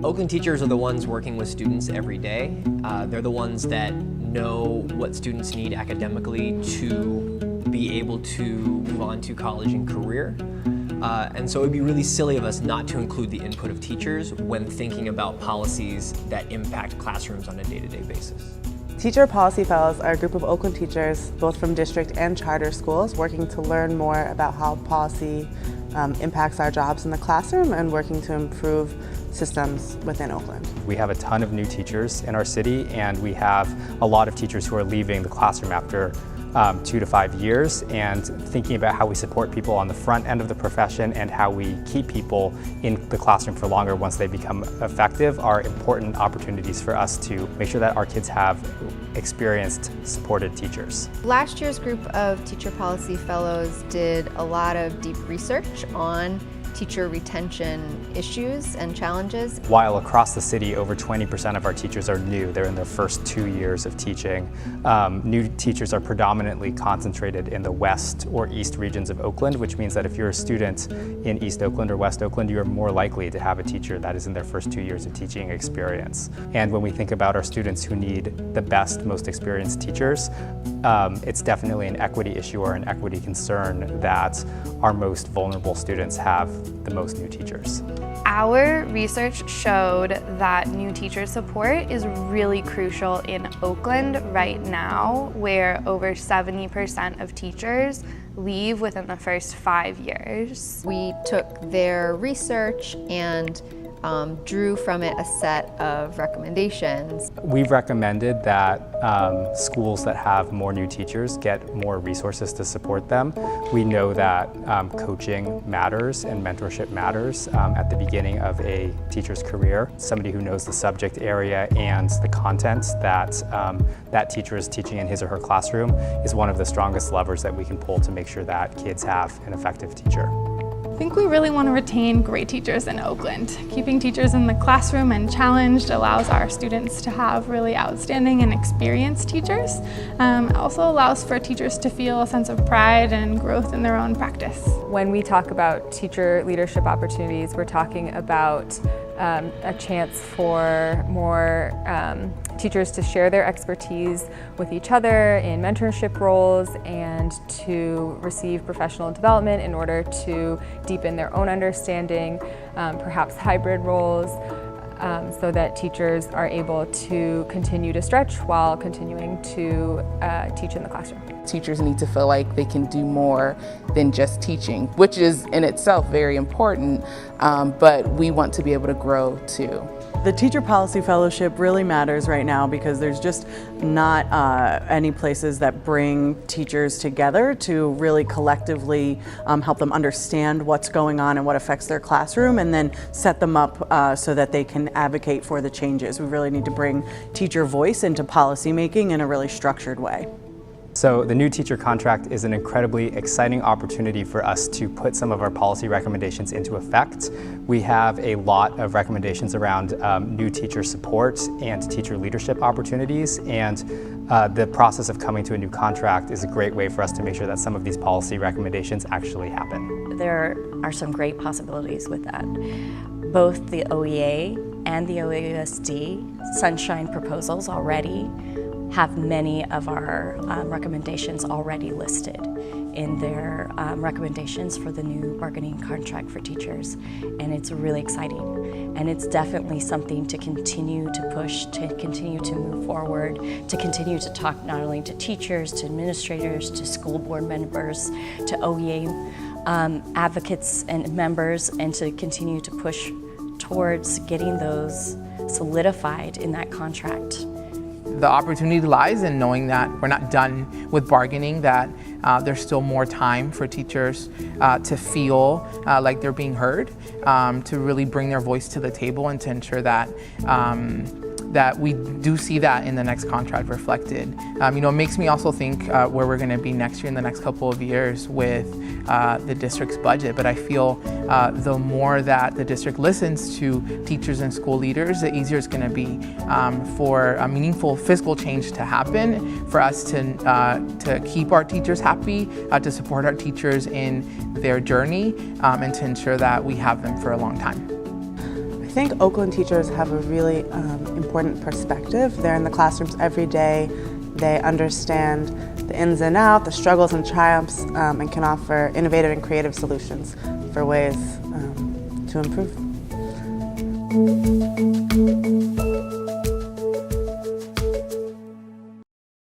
Oakland teachers are the ones working with students every day. They're the ones that know what students need academically to be able to move on to college and career. And so it would be really silly of us not to include the input of teachers when thinking about policies that impact classrooms on a day-to-day basis. Teacher Policy Fellows are a group of Oakland teachers, both from district and charter schools, working to learn more about how policy impacts our jobs in the classroom and working to improve systems within Oakland. We have a ton of new teachers in our city, and we have a lot of teachers who are leaving the classroom after 2 to 5 years, and thinking about how we support people on the front end of the profession and how we keep people in the classroom for longer once they become effective are important opportunities for us to make sure that our kids have experienced, supported teachers. Last year's group of Teacher Policy Fellows did a lot of deep research on teacher retention issues and challenges. While across the city, over 20% of our teachers are new. They're in their first 2 years of teaching. New teachers are predominantly concentrated in the west or east regions of Oakland, which means that if you're a student in East Oakland or West Oakland, you are more likely to have a teacher that is in their first 2 years of teaching experience. And when we think about our students who need the best, most experienced teachers, it's definitely an equity issue or an equity concern that our most vulnerable students have the most new teachers. Our research showed that new teacher support is really crucial in Oakland right now, where over 70% of teachers leave within the first 5 years. We took their research and drew from it a set of recommendations. We've recommended that schools that have more new teachers get more resources to support them. We know that coaching matters and mentorship matters at the beginning of a teacher's career. Somebody who knows the subject area and the content that that teacher is teaching in his or her classroom is one of the strongest levers that we can pull to make sure that kids have an effective teacher. I think we really want to retain great teachers in Oakland. Keeping teachers in the classroom and challenged allows our students to have really outstanding and experienced teachers. It also allows for teachers to feel a sense of pride and growth in their own practice. When we talk about teacher leadership opportunities, we're talking about a chance for more teachers to share their expertise with each other in mentorship roles and to receive professional development in order to deepen their own understanding, perhaps hybrid roles, so that teachers are able to continue to stretch while continuing to teach in the classroom. Teachers need to feel like they can do more than just teaching, which is in itself very important, but we want to be able to grow too. The Teacher Policy Fellowship really matters right now because there's just not any places that bring teachers together to really collectively help them understand what's going on and what affects their classroom, and then set them up so that they can advocate for the changes. We really need to bring teacher voice into policy making in a really structured way. So the new teacher contract is an incredibly exciting opportunity for us to put some of our policy recommendations into effect. We have a lot of recommendations around new teacher support and teacher leadership opportunities, and the process of coming to a new contract is a great way for us to make sure that some of these policy recommendations actually happen. There are some great possibilities with that. Both the OEA and the OAUSD Sunshine proposals already have many of our recommendations already listed in their recommendations for the new bargaining contract for teachers, and it's really exciting. And it's definitely something to continue to push, to continue to move forward, to continue to talk not only to teachers, to administrators, to school board members, to OEA advocates and members, and to continue to push towards getting those solidified in that contract. The opportunity lies in knowing that we're not done with bargaining, that there's still more time for teachers to feel like they're being heard, to really bring their voice to the table, and to ensure that that we do see that in the next contract reflected. It makes me also think where we're going to be next year in the next couple of years with the district's budget. But I feel the more that the district listens to teachers and school leaders, the easier it's going to be for a meaningful fiscal change to happen, for us to keep our teachers happy, to support our teachers in their journey, and to ensure that we have them for a long time. I think Oakland teachers have a really important perspective. They're in the classrooms every day. They understand the ins and outs, the struggles and triumphs, and can offer innovative and creative solutions for ways to improve.